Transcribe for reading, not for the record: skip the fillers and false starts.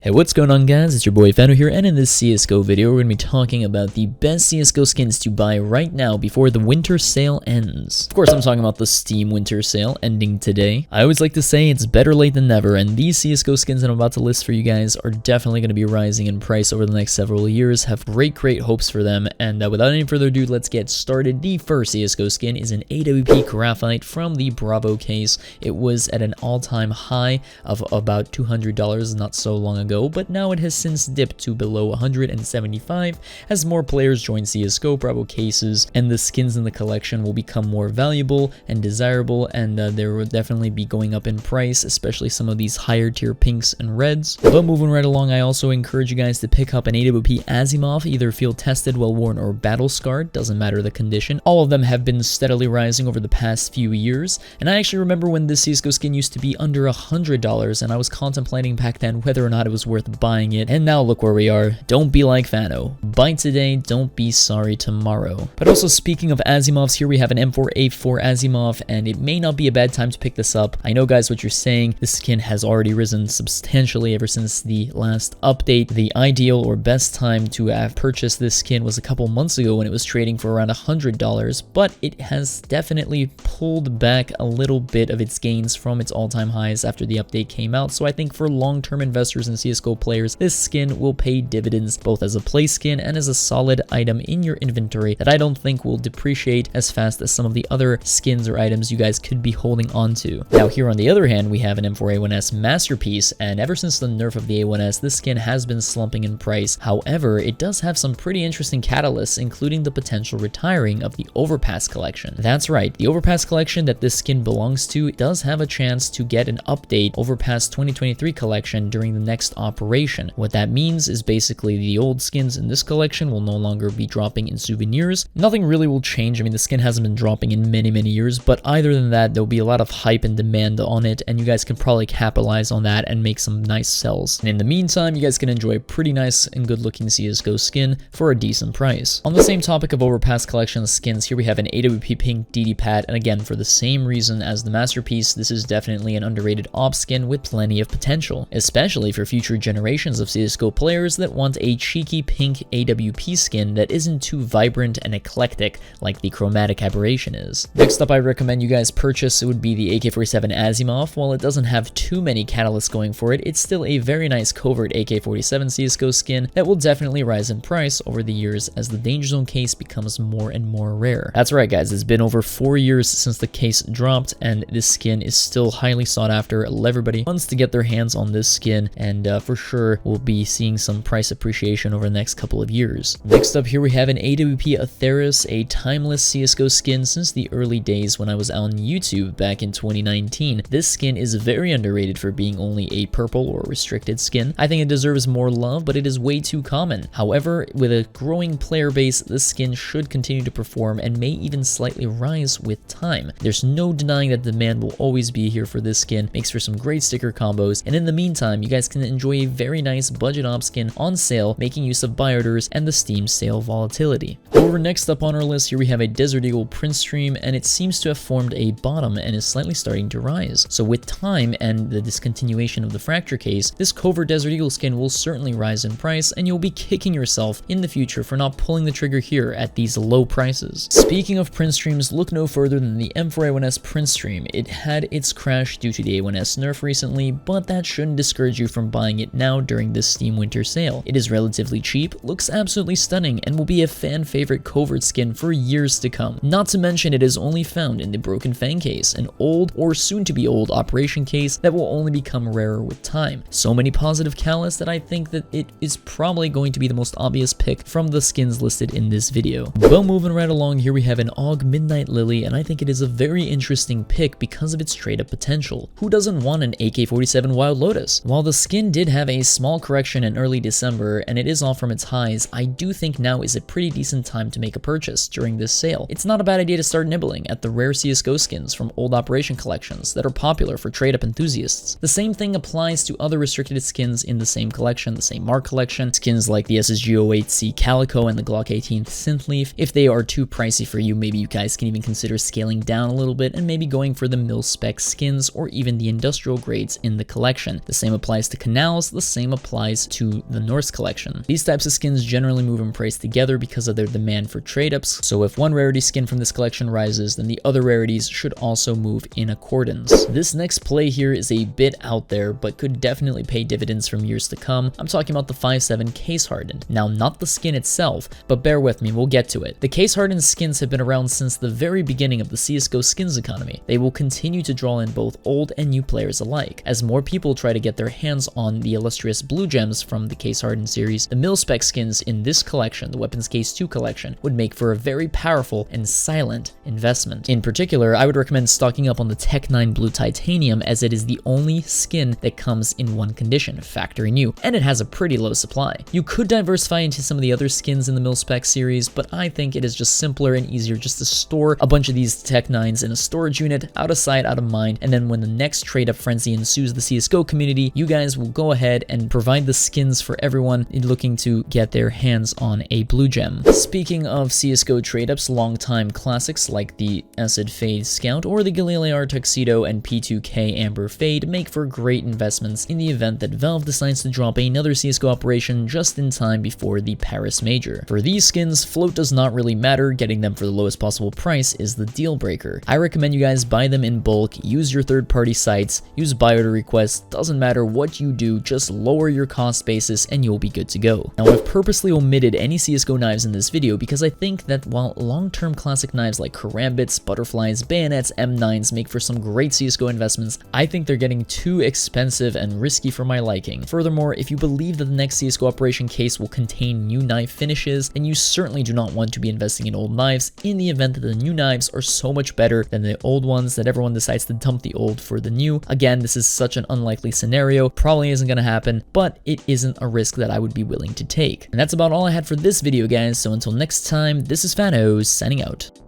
Hey, what's going on guys, it's your boy Fano here, and in this CSGO video we're going to be talking about the best CSGO skins to buy right now before the winter sale ends. Of course I'm talking about the Steam winter sale ending today. I always like to say it's better late than never, and these CSGO skins that I'm about to list for you guys are definitely going to be rising in price over the next several years. Have great hopes for them, and without any further ado, let's get started. The first CSGO skin is an AWP Graphite from the Bravo case. It was at an all-time high of about $200 not so long ago, but now it has since dipped to below 175 as more players join CSGO Bravo cases, and the skins in the collection will become more valuable and desirable, and they will definitely be going up in price, especially some of these higher tier pinks and reds. But moving right along, I also encourage you guys to pick up an AWP Asiimov, either field tested, well worn, or battle scarred, doesn't matter the condition. All of them have been steadily rising over the past few years, and I actually remember when this CSGO skin used to be under $100, and I was contemplating back then whether or not it was worth buying it, and now look where we are. Don't be like Fano. Buy today, don't be sorry tomorrow. But also, speaking of Asiimovs, here we have an M4a4 Asiimov, and it may not be a bad time to pick this up. I know guys what you're saying, this skin has already risen substantially ever since the last update. The ideal or best time to have purchased this skin was a couple months ago when it was trading for around $100, but it has definitely pulled back a little bit of its gains from its all-time highs after the update came out. So I think for long-term investors in CSGO players, this skin will pay dividends both as a play skin and as a solid item in your inventory that I don't think will depreciate as fast as some of the other skins or items you guys could be holding on to. Now here on the other hand, we have an M4a1S masterpiece, and ever since the nerf of the A1S, this skin has been slumping in price. However, it does have some pretty interesting catalysts, including the potential retiring of the Overpass collection. That's right, the Overpass collection that this skin belongs to does have a chance to get an update, Overpass 2023 collection, during the next operation. What that means is basically the old skins in this collection will no longer be dropping in souvenirs. Nothing really will change. I mean, the skin hasn't been dropping in many years, but other than that, there'll be a lot of hype and demand on it, and you guys can probably capitalize on that and make some nice sells. And in the meantime, you guys can enjoy a pretty nice and good looking CSGO skin for a decent price. On the same topic of Overpass collection skins, here we have an AWP Pink DDPAT, and again, for the same reason as the masterpiece, this is definitely an underrated op skin with plenty of potential, especially for future generations of CSGO players that want a cheeky pink AWP skin that isn't too vibrant and eclectic like the chromatic aberration is. Next up, I recommend you guys purchase, it would be the AK-47 Asiimov. While it doesn't have too many catalysts going for it, it's still a very nice covert AK-47 CSGO skin that will definitely rise in price over the years as the Danger Zone case becomes more and more rare. That's right guys, it's been over 4 years since the case dropped, and this skin is still highly sought after. Everybody wants to get their hands on this skin, and for sure we'll be seeing some price appreciation over the next couple of years. Next up, here we have an AWP Atheris, a timeless CSGO skin since the early days when I was on YouTube back in 2019. This skin is very underrated for being only a purple or restricted skin. I think it deserves more love, but it is way too common. However, with a growing player base, this skin should continue to perform and may even slightly rise with time. There's no denying that demand will always be here for this skin, makes for some great sticker combos, and in the meantime, you guys can enjoy a very nice budget op skin on sale, making use of buy orders and the Steam sale volatility. However, next up on our list, here we have a Desert Eagle Printstream, and it seems to have formed a bottom and is slightly starting to rise. So with time and the discontinuation of the fracture case, this covert Desert Eagle skin will certainly rise in price, and you'll be kicking yourself in the future for not pulling the trigger here at these low prices. Speaking of Printstreams, look no further than the M4a1S Printstream. It had its crash due to the A1S nerf recently, but that shouldn't discourage you from buying it now during this Steam winter sale. It is relatively cheap, looks absolutely stunning, and will be a fan favorite covert skin for years to come. Not to mention, it is only found in the Broken Fang case, an old or soon to be old Operation case that will only become rarer with time. So many positive catalysts that I think that it is probably going to be the most obvious pick from the skins listed in this video. Well, moving right along, here we have an AUG Midnight Lily, and I think it is a very interesting pick because of its trade-up potential. Who doesn't want an AK-47 Wild Lotus? While the skin did have a small correction in early December, and it is off from its highs, I do think now is a pretty decent time to make a purchase during this sale. It's not a bad idea to start nibbling at the rare CSGO skins from old Operation collections that are popular for trade-up enthusiasts. The same thing applies to other restricted skins in the same collection, the same mark collection, skins like the SSG-08C Calico and the Glock 18 Synthleaf. If they are too pricey for you, maybe you guys can even consider scaling down a little bit and maybe going for the MilSpecs skins or even the industrial grades in the collection. The same applies to Canal pals, the same applies to the Norse collection. These types of skins generally move in price together because of their demand for trade-ups, so if one rarity skin from this collection rises, then the other rarities should also move in accordance. This next play here is a bit out there, but could definitely pay dividends from years to come. I'm talking about the 5.7 case hardened. Now, not the skin itself, but bear with me, we'll get to it. The case hardened skins have been around since the very beginning of the CSGO skins economy. They will continue to draw in both old and new players alike. As more people try to get their hands on the illustrious blue gems from the case hardened series, the MilSpecs skins in this collection, the Weapons Case 2 collection, would make for a very powerful and silent investment. In particular, I would recommend stocking up on the Tech 9 Blue Titanium, as it is the only skin that comes in one condition, factory new, and it has a pretty low supply. You could diversify into some of the other skins in the MilSpecs series, but I think it is just simpler and easier just to store a bunch of these Tech 9s in a storage unit, out of sight, out of mind, and then when the next trade-up frenzy ensues the CSGO community, you guys will go ahead and provide the skins for everyone looking to get their hands on a blue gem. Speaking of CSGO trade-ups, long-time classics like the Acid Fade Scout or the Galileo Tuxedo and P2K Amber Fade make for great investments in the event that Valve decides to drop another CSGO operation just in time before the Paris Major. For these skins, float does not really matter, getting them for the lowest possible price is the deal breaker. I recommend you guys buy them in bulk, use your third-party sites, use buy order requests, doesn't matter what you do, just lower your cost basis and you'll be good to go. Now, I've purposely omitted any CSGO knives in this video because I think that while long-term classic knives like karambits, butterflies, bayonets, M9s make for some great CSGO investments, I think they're getting too expensive and risky for my liking. Furthermore, if you believe that the next CSGO Operation case will contain new knife finishes, then you certainly do not want to be investing in old knives in the event that the new knives are so much better than the old ones that everyone decides to dump the old for the new. Again, this is such an unlikely scenario, probably isn't going to happen, but it isn't a risk that I would be willing to take. And that's about all I had for this video, guys, so until next time, this is Fano, signing out.